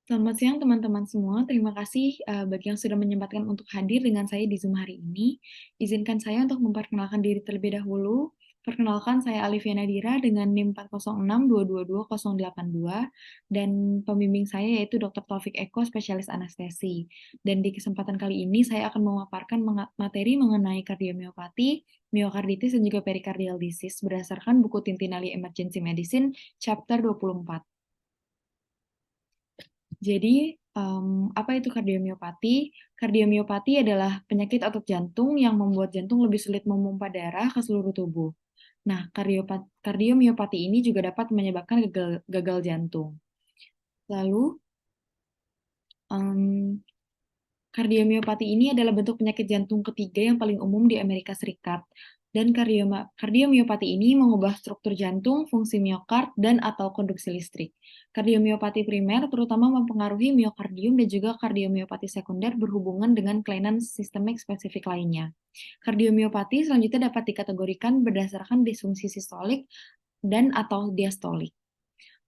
Selamat siang teman-teman semua. Terima kasih bagi yang sudah menyempatkan untuk hadir dengan saya di Zoom hari ini. Izinkan saya untuk memperkenalkan diri terlebih dahulu. Perkenalkan, saya Alivia Nadira dengan NIM 406222082 dan pembimbing saya yaitu Dr. Taufik Eko, spesialis anestesi. Dan di kesempatan kali ini saya akan memaparkan materi mengenai kardiomiopati, miokarditis, dan juga pericardial disease berdasarkan buku Tintinali Emergency Medicine, chapter 24. Jadi, apa itu kardiomiopati? Kardiomiopati adalah penyakit otot jantung yang membuat jantung lebih sulit memompa darah ke seluruh tubuh. Nah, kardiomiopati ini juga dapat menyebabkan gagal jantung. Lalu, em, kardiomiopati ini adalah bentuk penyakit jantung ketiga yang paling umum di Amerika Serikat. Dan kardiomiopati ini mengubah struktur jantung, fungsi miokard, dan atau konduksi listrik. Kardiomiopati primer terutama mempengaruhi miokardium dan juga kardiomiopati sekunder berhubungan dengan kelainan sistemik spesifik lainnya. Kardiomiopati selanjutnya dapat dikategorikan berdasarkan disfungsi sistolik dan atau diastolik.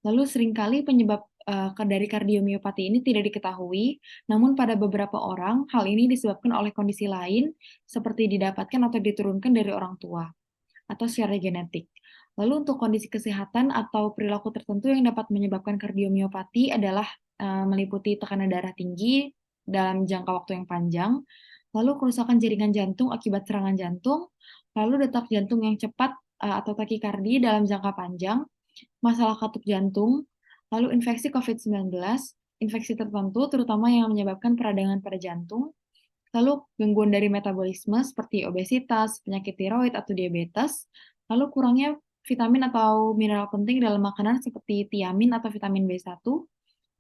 Lalu seringkali penyebab dari kardiomiopati ini tidak diketahui, namun pada beberapa orang hal ini disebabkan oleh kondisi lain seperti didapatkan atau diturunkan dari orang tua atau secara genetik. Lalu untuk kondisi kesehatan atau perilaku tertentu yang dapat menyebabkan kardiomiopati adalah meliputi tekanan darah tinggi dalam jangka waktu yang panjang, lalu kerusakan jaringan jantung akibat serangan jantung, lalu detak jantung yang cepat atau takikardi dalam jangka panjang, masalah katup jantung, lalu infeksi COVID-19, infeksi tertentu terutama yang menyebabkan peradangan pada jantung, lalu gangguan dari metabolisme seperti obesitas, penyakit tiroid atau diabetes, lalu kurangnya vitamin atau mineral penting dalam makanan seperti tiamin atau vitamin B1,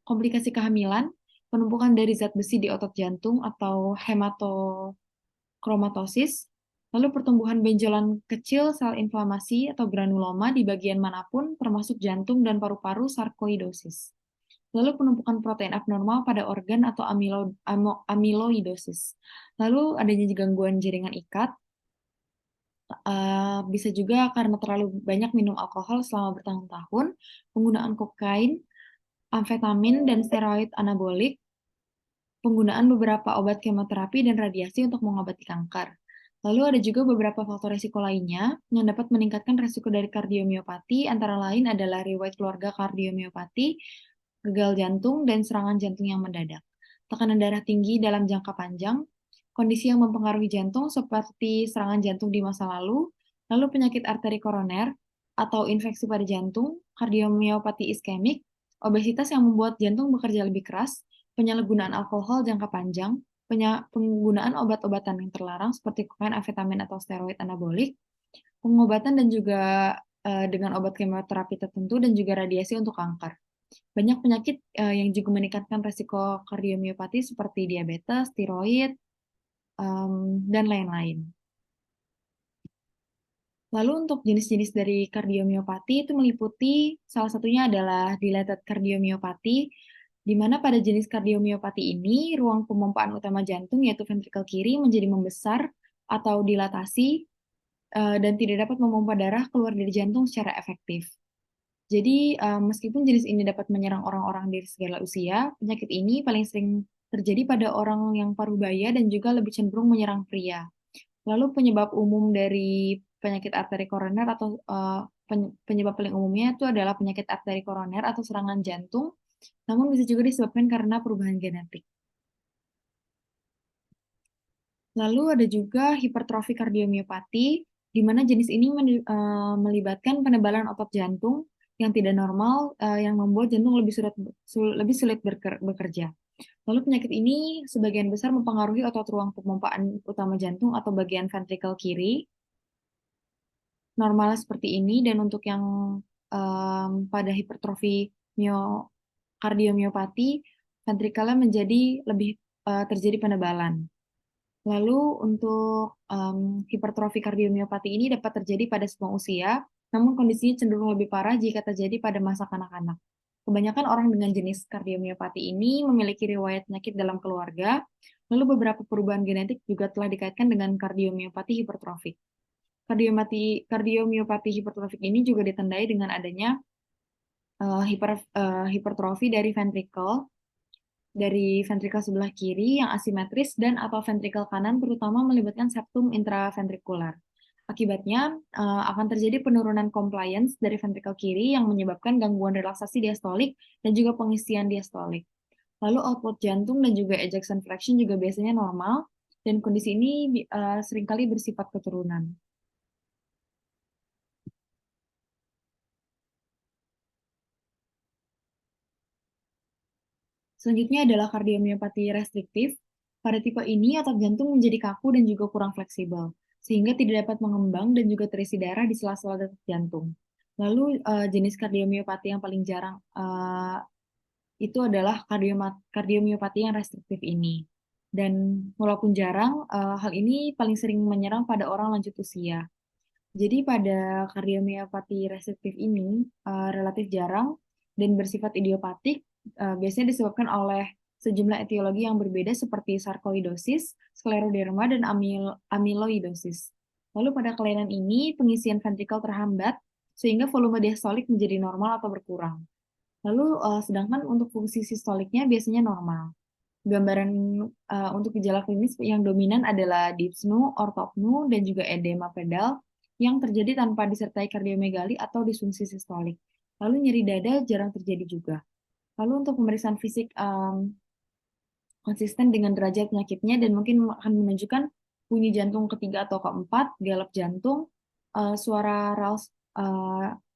komplikasi kehamilan, penumpukan dari zat besi di otot jantung atau hematokromatosis, lalu pertumbuhan benjolan kecil sel inflamasi atau granuloma di bagian manapun termasuk jantung dan paru-paru sarkoidosis. Lalu penumpukan protein abnormal pada organ atau amiloidosis. Lalu adanya gangguan jaringan ikat, bisa juga karena terlalu banyak minum alkohol selama bertahun-tahun, penggunaan kokain, amfetamin, dan steroid anabolik, penggunaan beberapa obat kemoterapi dan radiasi untuk mengobati kanker. Lalu ada juga beberapa faktor risiko lainnya yang dapat meningkatkan risiko dari kardiomiopati, antara lain adalah riwayat keluarga kardiomiopati, gagal jantung, dan serangan jantung yang mendadak. Tekanan darah tinggi dalam jangka panjang, kondisi yang mempengaruhi jantung seperti serangan jantung di masa lalu penyakit arteri koroner atau infeksi pada jantung, kardiomiopati iskemik, obesitas yang membuat jantung bekerja lebih keras, penyalahgunaan alkohol jangka panjang, penggunaan obat-obatan yang terlarang seperti kokain, amfetamin, atau steroid anabolik, pengobatan dan juga dengan obat kemoterapi tertentu dan juga radiasi untuk kanker. Banyak penyakit yang juga meningkatkan resiko kardiomiopati seperti diabetes, tiroid, dan lain-lain. Lalu untuk jenis-jenis dari kardiomiopati itu meliputi salah satunya adalah dilated kardiomiopati, di mana pada jenis kardiomiopati ini ruang pemompaan utama jantung yaitu ventrikel kiri menjadi membesar atau dilatasi dan tidak dapat memompa darah keluar dari jantung secara efektif. Jadi meskipun jenis ini dapat menyerang orang-orang dari segala usia, penyakit ini paling sering terjadi pada orang yang parubaya dan juga lebih cenderung menyerang pria. Lalu penyebab umum dari penyakit arteri koroner atau penyebab paling umumnya itu adalah penyakit arteri koroner atau serangan jantung, namun bisa juga disebabkan karena perubahan genetik. Lalu ada juga hipertrofi kardiomiopati, di mana jenis ini melibatkan penebalan otot jantung yang tidak normal, yang membuat jantung lebih sulit bekerja. Lalu penyakit ini sebagian besar mempengaruhi otot ruang pemompaan utama jantung atau bagian ventrikel kiri, normalnya seperti ini, dan untuk yang pada hipertrofi kardiomiopati, ventrikelnya menjadi lebih terjadi penebalan. Lalu untuk hipertrofi kardiomiopati ini dapat terjadi pada semua usia, namun kondisinya cenderung lebih parah jika terjadi pada masa kanak-kanak. Kebanyakan orang dengan jenis kardiomiopati ini memiliki riwayat penyakit dalam keluarga, lalu beberapa perubahan genetik juga telah dikaitkan dengan kardiomiopati hipertrofik. Kardiomiopati hipertrofik ini juga ditandai dengan adanya hipertrofi dari ventrikel, dari ventrikel sebelah kiri yang asimetris dan atau ventrikel kanan terutama melibatkan septum intraventrikular. Akibatnya akan terjadi penurunan compliance dari ventrikel kiri yang menyebabkan gangguan relaksasi diastolik dan juga pengisian diastolik. Lalu output jantung dan juga ejection fraction juga biasanya normal dan kondisi ini seringkali bersifat keturunan. Selanjutnya adalah kardiomiopati restriktif. Pada tipe ini, otot jantung menjadi kaku dan juga kurang fleksibel, sehingga tidak dapat mengembang dan juga terisi darah di sela-sela detak jantung. Lalu, jenis kardiomiopati yang paling jarang itu adalah kardiomiopati yang restriktif ini. Dan walaupun jarang, hal ini paling sering menyerang pada orang lanjut usia. Jadi pada kardiomiopati restriktif ini relatif jarang dan bersifat idiopatik, biasanya disebabkan oleh sejumlah etiologi yang berbeda seperti sarkoidosis, skleroderma, dan amyloidosis. Lalu pada kelainan ini, pengisian ventrikel terhambat sehingga volume diastolik menjadi normal atau berkurang. Lalu sedangkan untuk fungsi sistoliknya biasanya normal. Gambaran untuk gejala klinis yang dominan adalah dyspnea, ortopnea, dan juga edema pedal yang terjadi tanpa disertai kardiomegali atau disfungsi sistolik. Lalu nyeri dada jarang terjadi juga. Lalu untuk pemeriksaan fisik konsisten dengan derajat penyakitnya dan mungkin akan menunjukkan bunyi jantung ketiga atau keempat, galap jantung, suara Rals,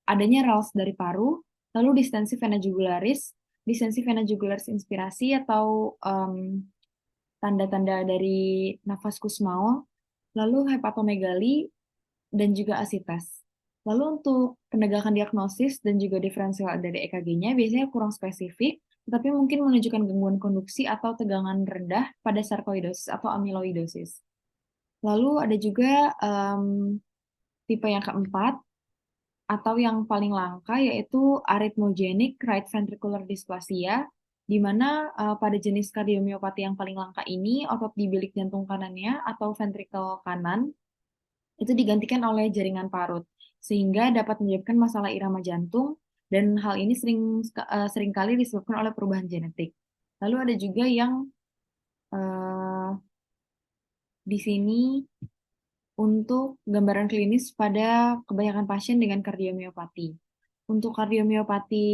adanya Rals dari paru, lalu distensi vena jugularis, distensi vena jugularis inspirasi atau tanda-tanda dari nafas kusmaul, lalu hepatomegali, dan juga asites. Lalu untuk penegakan diagnosis dan juga diferensial dari EKG-nya biasanya kurang spesifik, tetapi mungkin menunjukkan gangguan konduksi atau tegangan rendah pada sarkoidosis atau amyloidosis. Lalu ada juga tipe yang keempat, atau yang paling langka, yaitu arrhythmogenic right ventricular dysplasia, di mana pada jenis kardiomiopati yang paling langka ini, otot di bilik jantung kanannya atau ventrikel kanan itu digantikan oleh jaringan parut, sehingga dapat menyebabkan masalah irama jantung, dan hal ini seringkali disebabkan oleh perubahan genetik. Lalu ada juga yang eh, di sini untuk gambaran klinis pada kebanyakan pasien dengan kardiomiopati. Untuk kardiomiopati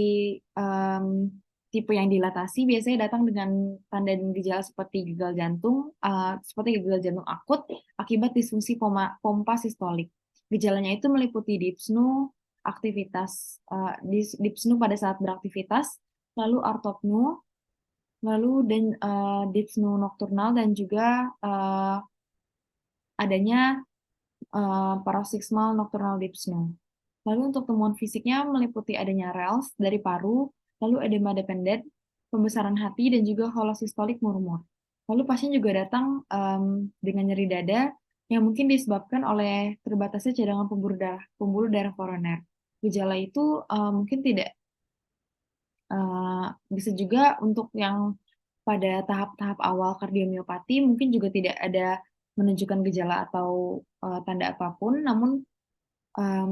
tipe yang dilatasi biasanya datang dengan tanda dan gejala seperti gagal jantung, seperti gagal jantung akut akibat disfungsi pompa sistolik. Gejalanya itu meliputi dyspnea, dyspnea pada saat beraktivitas, lalu ortopnea, lalu dan dyspnea nokturnal dan juga adanya paroxysmal nocturnal dyspnea. Lalu untuk temuan fisiknya meliputi adanya Rales dari paru, lalu edema dependent, pembesaran hati, dan juga holosistolik murmur. Lalu pasien juga datang dengan nyeri dada yang mungkin disebabkan oleh terbatasnya cadangan pembuluh darah koroner. Gejala itu mungkin tidak bisa juga untuk yang pada tahap-tahap awal kardiomiopati mungkin juga tidak ada menunjukkan gejala atau tanda apapun, namun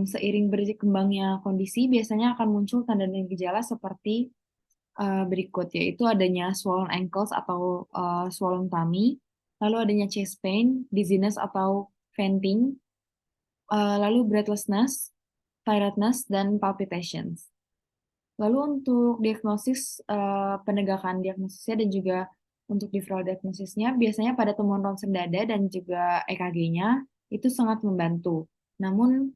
seiring berkembangnya kondisi biasanya akan muncul tanda dan gejala seperti berikut, yaitu adanya swollen ankles atau swollen tummy, lalu adanya chest pain, dizziness atau fainting, lalu breathlessness, tiredness, dan palpitations. Lalu untuk diagnosis, penegakan diagnosisnya dan juga untuk differential diagnosisnya, biasanya pada temuan ronsen dada dan juga EKG-nya itu sangat membantu. Namun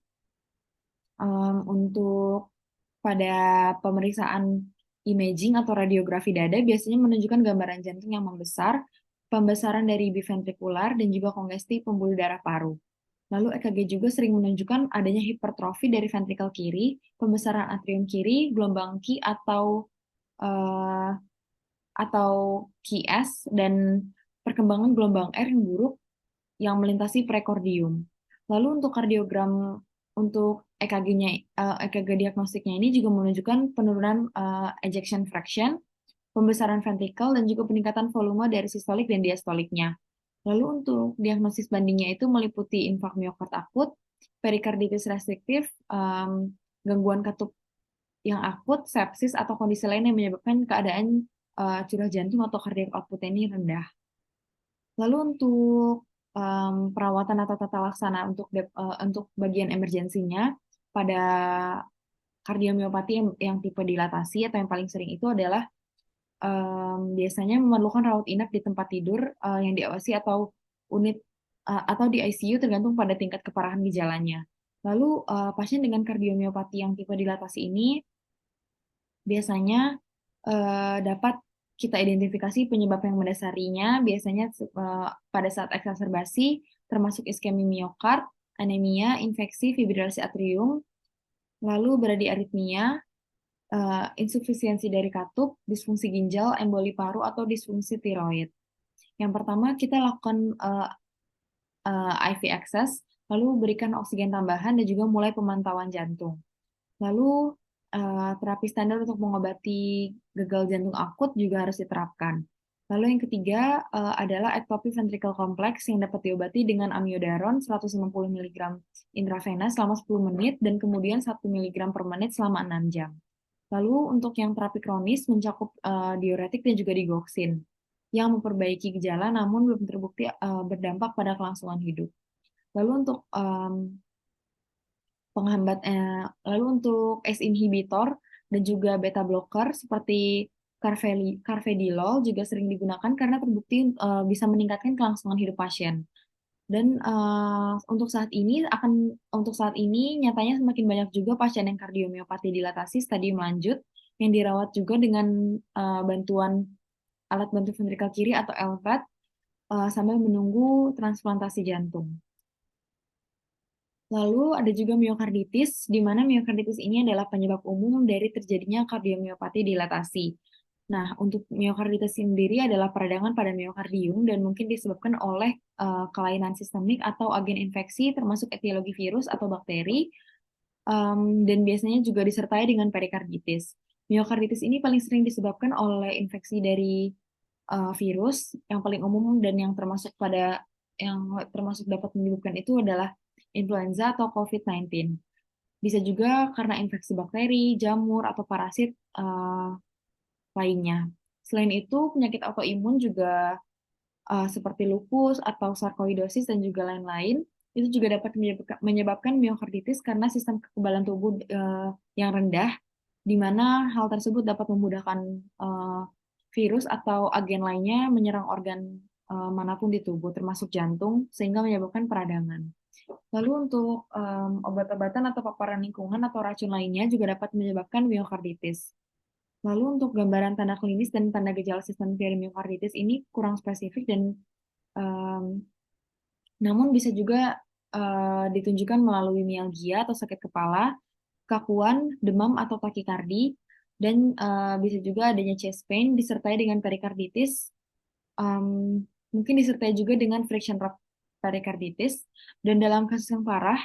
untuk pada pemeriksaan imaging atau radiografi dada biasanya menunjukkan gambaran jantung yang membesar, pembesaran dari biventrikular, dan juga kongesti pembuluh darah paru. Lalu EKG juga sering menunjukkan adanya hipertrofi dari ventrikel kiri, pembesaran atrium kiri, gelombang Q atau QS, dan perkembangan gelombang R yang buruk yang melintasi prekordium. Lalu untuk kardiogram untuk EKG diagnostiknya ini juga menunjukkan penurunan ejection fraction, pembesaran ventrikel, dan juga peningkatan volume dari sistolik dan diastoliknya. Lalu untuk diagnosis bandingnya itu meliputi infark miokard akut, perikarditis restriktif, gangguan katup yang akut, sepsis, atau kondisi lain yang menyebabkan keadaan curah jantung atau cardiac output ini rendah. Lalu untuk perawatan atau tata laksana untuk bagian emergensinya pada kardiomiopati yang tipe dilatasi atau yang paling sering itu adalah biasanya memerlukan rawat inap di tempat tidur yang diawasi atau unit atau di ICU tergantung pada tingkat keparahan gejalanya. Lalu pasien dengan kardiomiopati yang tipe dilatasi ini biasanya dapat kita identifikasi penyebab yang mendasarinya biasanya pada saat eksaserbasi termasuk iskemi miokard, anemia, infeksi, fibrilasi atrium, lalu bradiaritmia, insufisiensi dari katup, disfungsi ginjal, emboli paru atau disfungsi tiroid. Yang pertama kita lakukan IV access, lalu berikan oksigen tambahan dan juga mulai pemantauan jantung. Lalu terapi standar untuk mengobati gagal jantung akut juga harus diterapkan. Lalu yang ketiga adalah ectopy ventricle complex yang dapat diobati dengan amiodaron 150 mg intravenous selama 10 menit dan kemudian 1 mg per menit selama 6 jam. Lalu untuk yang terapi kronis mencakup diuretik dan juga digoxin yang memperbaiki gejala namun belum terbukti berdampak pada kelangsungan hidup. Lalu untuk lalu untuk ACE inhibitor dan juga beta blocker seperti carvedilol juga sering digunakan karena terbukti bisa meningkatkan kelangsungan hidup pasien. Dan untuk saat ini nyatanya semakin banyak juga pasien yang kardiomiopati dilatasi stadium lanjut yang dirawat juga dengan bantuan alat bantu ventrikel kiri atau LVAD sambil menunggu transplantasi jantung. Lalu ada juga miokarditis, di mana miokarditis ini adalah penyebab umum dari terjadinya kardiomiopati dilatasi. Nah, untuk miokarditis sendiri adalah peradangan pada miokardium dan mungkin disebabkan oleh kelainan sistemik atau agen infeksi termasuk etiologi virus atau bakteri, dan biasanya juga disertai dengan perikarditis. Miokarditis ini paling sering disebabkan oleh infeksi dari virus yang paling umum dan yang termasuk dapat menyebabkan itu adalah influenza atau COVID-19. Bisa juga karena infeksi bakteri, jamur, atau parasit lainnya. Selain itu, penyakit autoimun juga seperti lupus atau sarkoidosis dan juga lain-lain, itu juga dapat menyebabkan miokarditis karena sistem kekebalan tubuh yang rendah, di mana hal tersebut dapat memudahkan virus atau agen lainnya menyerang organ manapun di tubuh, termasuk jantung, sehingga menyebabkan peradangan. Lalu untuk obat-obatan atau paparan lingkungan atau racun lainnya juga dapat menyebabkan miokarditis. Lalu untuk gambaran tanda klinis dan tanda gejala sistemik dari miokarditis ini kurang spesifik dan namun bisa juga ditunjukkan melalui mialgia atau sakit kepala, kakuan, demam atau takikardi, dan bisa juga adanya chest pain disertai dengan perikarditis, mungkin disertai juga dengan friction rate perikarditis, dan dalam kasus yang parah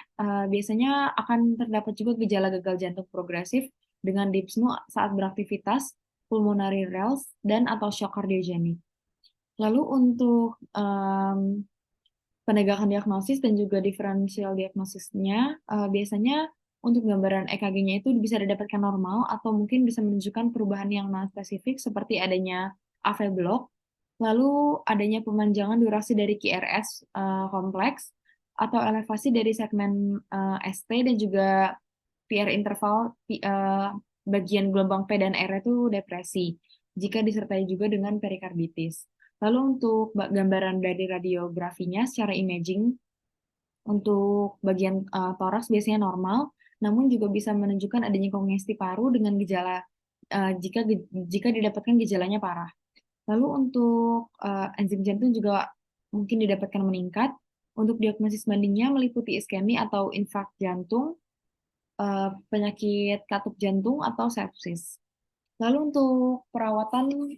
biasanya akan terdapat juga gejala gagal jantung progresif dengan dyspnea saat beraktivitas, pulmonary rales, dan atau shock kardiogenik. Lalu untuk penegakan diagnosis dan juga diferensial diagnosisnya, biasanya untuk gambaran EKG-nya itu bisa didapatkan normal atau mungkin bisa menunjukkan perubahan yang non-spesifik seperti adanya AV block, lalu adanya pemanjangan durasi dari QRS kompleks, atau elevasi dari segmen ST dan juga PR interval bagian gelombang P dan R itu depresi, jika disertai juga dengan perikarditis. Lalu untuk gambaran dari radiografinya secara imaging, untuk bagian toraks biasanya normal, namun juga bisa menunjukkan adanya kongesti paru dengan gejala jika didapatkan gejalanya parah. Lalu untuk enzim jantung juga mungkin didapatkan meningkat. Untuk diagnosis bandingnya meliputi iskemi atau infark jantung, penyakit katup jantung, atau sepsis. Lalu untuk perawatan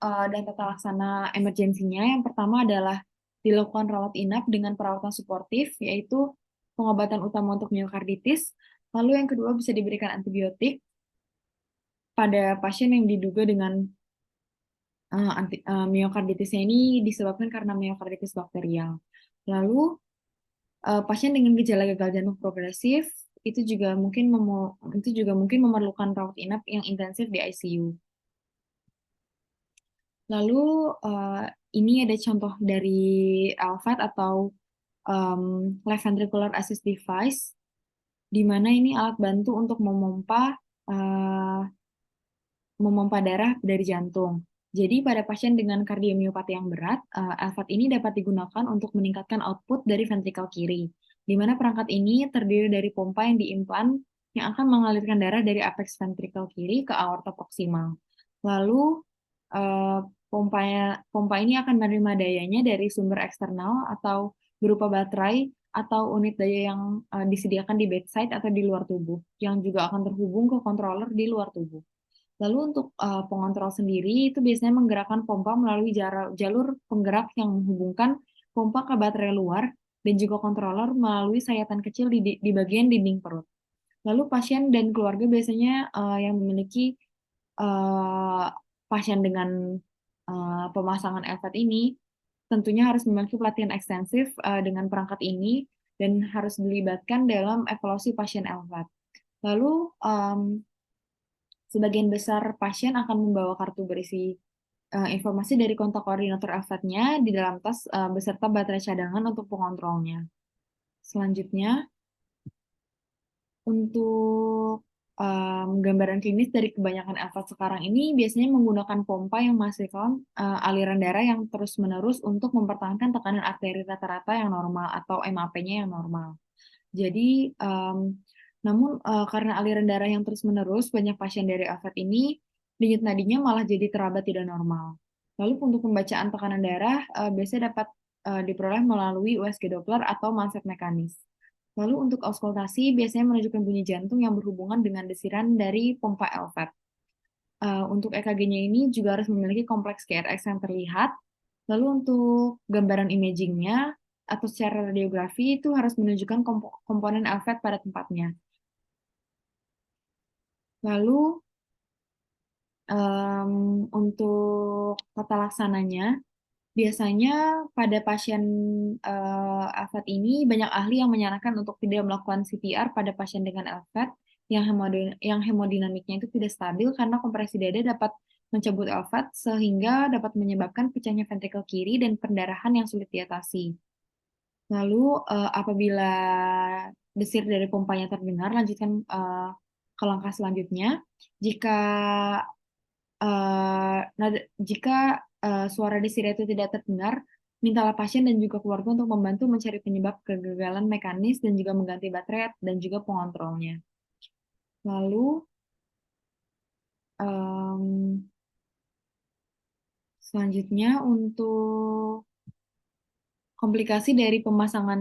dan tata laksana emergensinya, yang pertama adalah dilakukan rawat inap dengan perawatan suportif, yaitu pengobatan utama untuk miokarditis. Lalu yang kedua bisa diberikan antibiotik pada pasien yang diduga dengan miokarditisnya ini disebabkan karena miokarditis bakterial. Lalu pasien dengan gejala gagal jantung progresif itu juga mungkin memerlukan rawat inap yang intensif di ICU. Lalu ini ada contoh dari LVAD atau left ventricular assist device, di mana ini alat bantu untuk uh, memompa darah dari jantung. Jadi pada pasien dengan kardiomiopati yang berat, LVAD ini dapat digunakan untuk meningkatkan output dari ventrikel kiri, di mana perangkat ini terdiri dari pompa yang diimplan yang akan mengalirkan darah dari apex ventrikel kiri ke aorta proksimal. Lalu eh, pompa ini akan menerima dayanya dari sumber eksternal atau berupa baterai atau unit daya yang disediakan di bedside atau di luar tubuh, yang juga akan terhubung ke controller di luar tubuh. Lalu untuk pengontrol sendiri itu biasanya menggerakkan pompa melalui jalur penggerak yang menghubungkan pompa ke baterai luar dan juga controller melalui sayatan kecil di bagian dinding perut. Lalu pasien dan keluarga biasanya yang memiliki eh, pasien dengan pemasangan LVAD ini tentunya harus memiliki pelatihan ekstensif dengan perangkat ini dan harus dilibatkan dalam evaluasi pasien LVAD. Lalu sebagian besar pasien akan membawa kartu berisi informasi dari kontak koordinator LVAD-nya di dalam tas beserta baterai cadangan untuk pengontrolnya. Selanjutnya, untuk gambaran klinis dari kebanyakan LVAD sekarang ini biasanya menggunakan pompa yang menghasilkan aliran darah yang terus-menerus untuk mempertahankan tekanan arteri rata-rata yang normal atau MAP-nya yang normal. Jadi, namun karena aliran darah yang terus-menerus, banyak pasien dari LVAD ini denyut nadinya malah jadi terabat tidak normal. Lalu untuk pembacaan tekanan darah biasanya dapat diperoleh melalui USG Doppler atau Manset mekanis. Lalu untuk auskultasi biasanya menunjukkan bunyi jantung yang berhubungan dengan desiran dari pompa LVAD. Untuk EKG-nya ini juga harus memiliki kompleks KRX yang terlihat. Lalu untuk gambaran imagingnya atau secara radiografi itu harus menunjukkan komponen LVAD pada tempatnya. Lalu untuk tata laksananya, biasanya pada pasien LVAD ini banyak ahli yang menyarankan untuk tidak melakukan CPR pada pasien dengan LVAD yang hemodinamiknya itu tidak stabil karena kompresi dada dapat mencabut LVAD sehingga dapat menyebabkan pecahnya ventrikel kiri dan pendarahan yang sulit diatasi. Lalu apabila desir dari pompanya terdengar, lanjutkan ke langkah selanjutnya. Jika jika suara desir itu tidak terdengar, mintalah pasien dan juga keluarga untuk membantu mencari penyebab kegagalan mekanis dan juga mengganti baterai dan juga pengontrolnya. Lalu selanjutnya untuk komplikasi dari pemasangan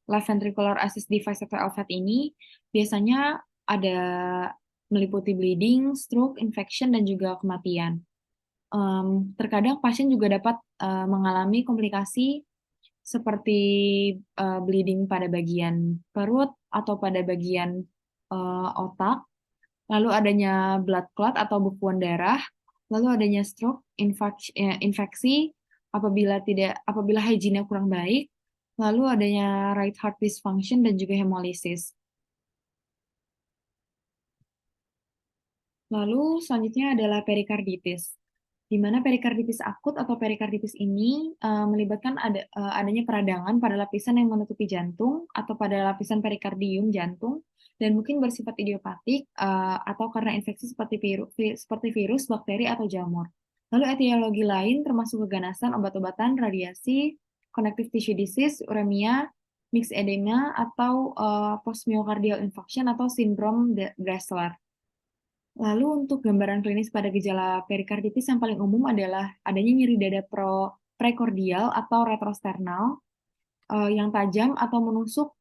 left ventricular assist device atau LVAD ini biasanya ada meliputi bleeding, stroke, infection, dan juga kematian. Terkadang pasien juga dapat mengalami komplikasi seperti bleeding pada bagian perut atau pada bagian otak, lalu adanya blood clot atau bekuan darah, lalu adanya stroke, infeksi apabila hygiene kurang baik, lalu adanya right heart dysfunction dan juga hemolisis. Lalu selanjutnya adalah perikarditis, di mana perikarditis akut atau perikarditis ini melibatkan adanya peradangan pada lapisan yang menutupi jantung atau pada lapisan perikardium jantung dan mungkin bersifat idiopatik atau karena infeksi seperti virus, bakteri, atau jamur. Lalu etiologi lain termasuk keganasan, obat-obatan, radiasi, connective tissue disease, uremia, mixed edema, atau postmyocardial infarction atau sindrom Dressler. Lalu untuk gambaran klinis pada gejala perikarditis yang paling umum adalah adanya nyeri dada prekordial atau retrosternal yang tajam atau menusuk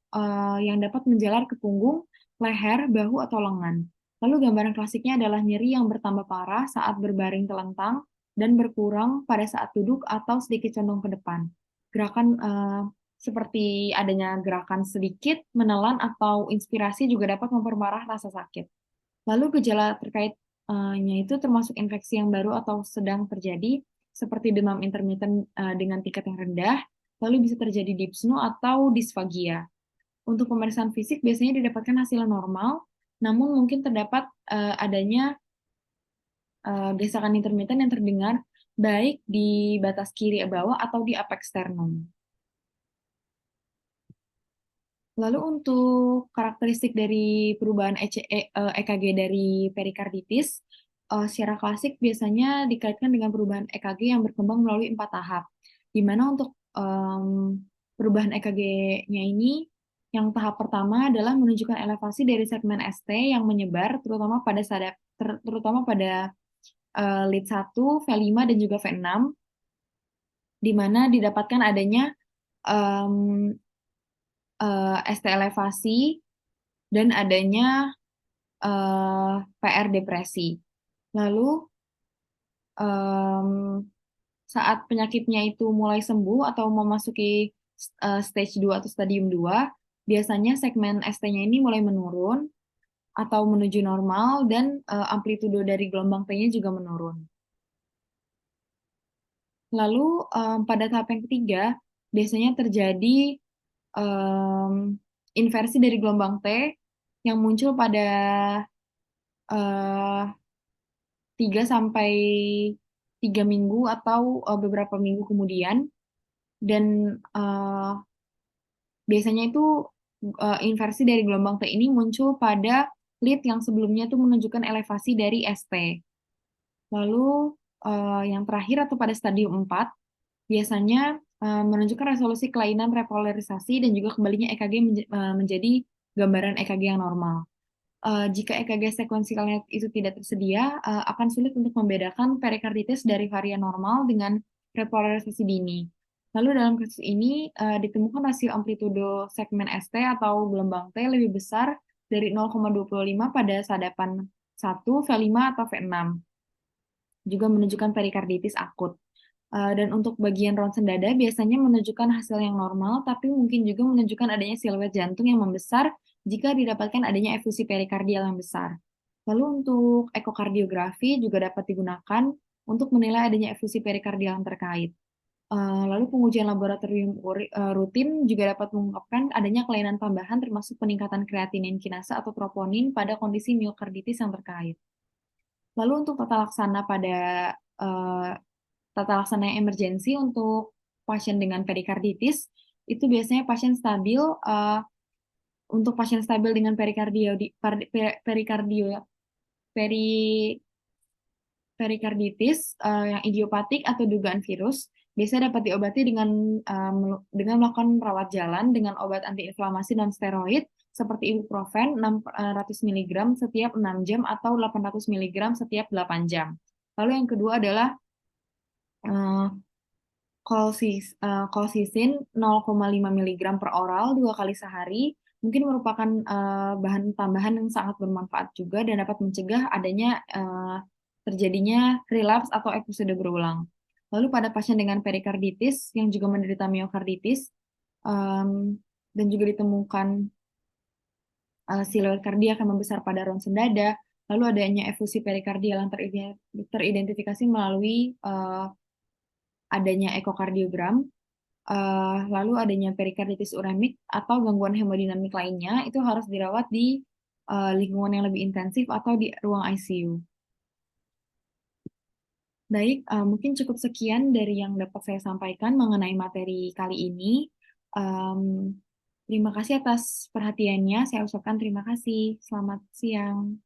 yang dapat menjalar ke punggung, leher, bahu, atau lengan. Lalu gambaran klasiknya adalah nyeri yang bertambah parah saat berbaring telentang dan berkurang pada saat duduk atau sedikit condong ke depan. Gerakan seperti adanya gerakan sedikit, menelan, atau inspirasi juga dapat memperparah rasa sakit. Lalu gejala terkaitnya itu termasuk infeksi yang baru atau sedang terjadi, seperti demam intermittent dengan tingkat yang rendah, lalu bisa terjadi dyspnea atau disfagia. Untuk pemeriksaan fisik biasanya didapatkan hasil normal, namun mungkin terdapat adanya gesekan intermiten yang terdengar baik di batas kiri bawah atau di apex sternum. Lalu untuk karakteristik dari perubahan EKG dari perikarditis, secara klasik biasanya dikaitkan dengan perubahan EKG yang berkembang melalui 4 tahap. Di mana untuk perubahan EKG-nya ini, yang tahap pertama adalah menunjukkan elevasi dari segmen ST yang menyebar, terutama pada lead 1, V5, dan juga V6, di mana didapatkan adanya um, ST elevasi dan adanya PR depresi. Lalu saat penyakitnya itu mulai sembuh atau memasuki stage 2 atau stadium 2, biasanya segmen ST-nya ini mulai menurun atau menuju normal dan amplitudo dari gelombang T-nya juga menurun. Lalu pada tahap yang ketiga, biasanya terjadi inversi dari gelombang T yang muncul pada 3 sampai 3 minggu atau beberapa minggu kemudian, dan biasanya itu inversi dari gelombang T ini muncul pada lead yang sebelumnya itu menunjukkan elevasi dari ST. Lalu yang terakhir atau pada stadium 4 biasanya menunjukkan resolusi kelainan repolarisasi dan juga kembalinya EKG menjadi gambaran EKG yang normal. Jika EKG sekuensialnya itu tidak tersedia, akan sulit untuk membedakan perikarditis dari varian normal dengan repolarisasi dini. Lalu dalam kasus ini ditemukan rasio amplitudo segmen ST atau gelombang T lebih besar dari 0,25 pada sadapan 1, V5, atau V6, juga menunjukkan perikarditis akut. Dan untuk bagian ronsen dada biasanya menunjukkan hasil yang normal, tapi mungkin juga menunjukkan adanya siluet jantung yang membesar jika didapatkan adanya efusi perikardial yang besar. Lalu untuk ekokardiografi juga dapat digunakan untuk menilai adanya efusi perikardial yang terkait. Lalu pengujian laboratorium rutin juga dapat mengungkapkan adanya kelainan tambahan termasuk peningkatan kreatinin kinasa atau troponin pada kondisi miokarditis yang terkait. Lalu untuk uh, tata laksana yang emergensi untuk pasien dengan perikarditis, itu biasanya pasien stabil, untuk pasien stabil dengan perikarditis yang idiopatik atau dugaan virus, biasanya dapat diobati dengan melakukan rawat jalan dengan obat antiinflamasi non steroid seperti ibuprofen 600 mg setiap 6 jam atau 800 mg setiap 8 jam. Lalu yang kedua adalah kolsisin 0,5 mg per oral 2 kali sehari mungkin merupakan bahan tambahan yang sangat bermanfaat juga dan dapat mencegah adanya terjadinya relapse atau episode berulang. Lalu pada pasien dengan perikarditis yang juga menderita miokarditis dan juga ditemukan siluet kardiak yang membesar pada ronsen dada, lalu adanya efusi perikardial yang teridentifikasi melalui adanya ekokardiogram, lalu adanya perikarditis uremik atau gangguan hemodinamik lainnya, itu harus dirawat di lingkungan yang lebih intensif atau di ruang ICU. Baik, mungkin cukup sekian dari yang dapat saya sampaikan mengenai materi kali ini. Terima kasih atas perhatiannya. Saya ucapkan terima kasih. Selamat siang.